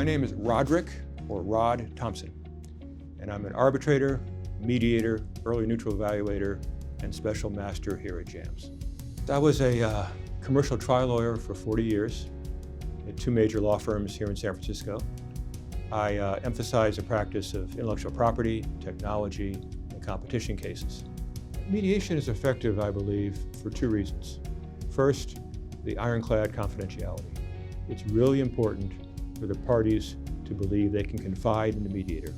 My name is Roderick, or Rod Thompson, and I'm an arbitrator, mediator, early neutral evaluator, and special master here at JAMS. I was a commercial trial lawyer for 40 years at two major law firms here in San Francisco. I emphasize the practice of intellectual property, technology, and competition cases. Mediation is effective, I believe, for two reasons. First, the ironclad confidentiality. It's really important for the parties to believe they can confide in the mediator.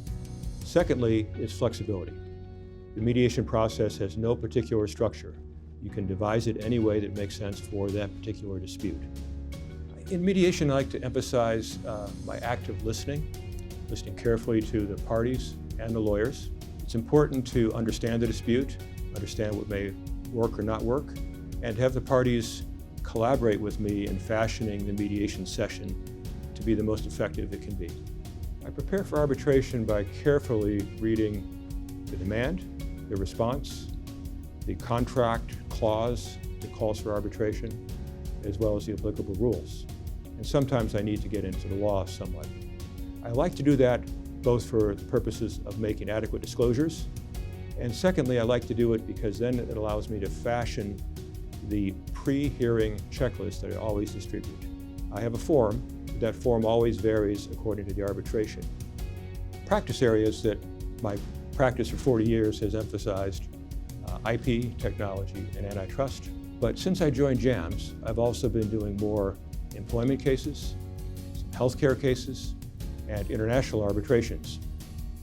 Secondly, is flexibility. The mediation process has no particular structure. You can devise it any way that makes sense for that particular dispute. In mediation, I like to emphasize my active listening carefully to the parties and the lawyers. It's important to understand the dispute, understand what may work or not work, and have the parties collaborate with me in fashioning the mediation session to be the most effective it can be. I prepare for arbitration by carefully reading the demand, the response, the contract clause that calls for arbitration, as well as the applicable rules. And sometimes I need to get into the law somewhat. I like to do that both for the purposes of making adequate disclosures, and secondly, I like to do it because then it allows me to fashion the pre-hearing checklist that I always distribute. I have a form. That form always varies according to the arbitration. Practice areas that my practice for 40 years has emphasized IP, technology, and antitrust. But since I joined JAMS, I've also been doing more employment cases, some healthcare cases, and international arbitrations.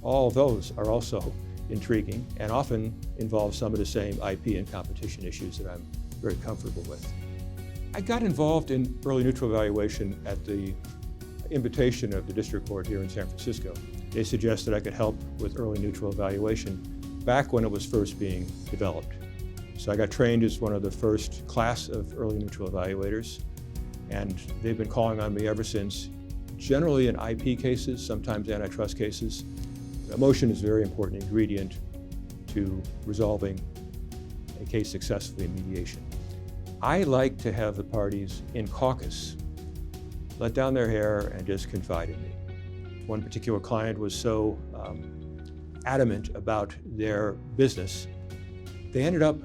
All of those are also intriguing and often involve some of the same IP and competition issues that I'm very comfortable with. I got involved in early neutral evaluation at the invitation of the district court here in San Francisco. They suggested I could help with early neutral evaluation back when it was first being developed. So I got trained as one of the first class of early neutral evaluators, and they've been calling on me ever since, generally in IP cases, sometimes antitrust cases. Emotion is a very important ingredient to resolving a case successfully in mediation. I like to have the parties in caucus let down their hair and just confide in me. One particular client was so adamant about their business, they ended up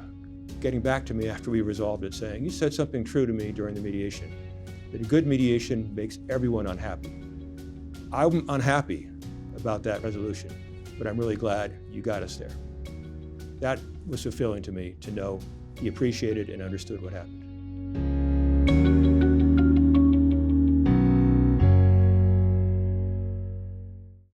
getting back to me after we resolved it saying, "You said something true to me during the mediation, that a good mediation makes everyone unhappy." I'm unhappy about that resolution, but I'm really glad you got us there. That was fulfilling to me to know he appreciated and understood what happened.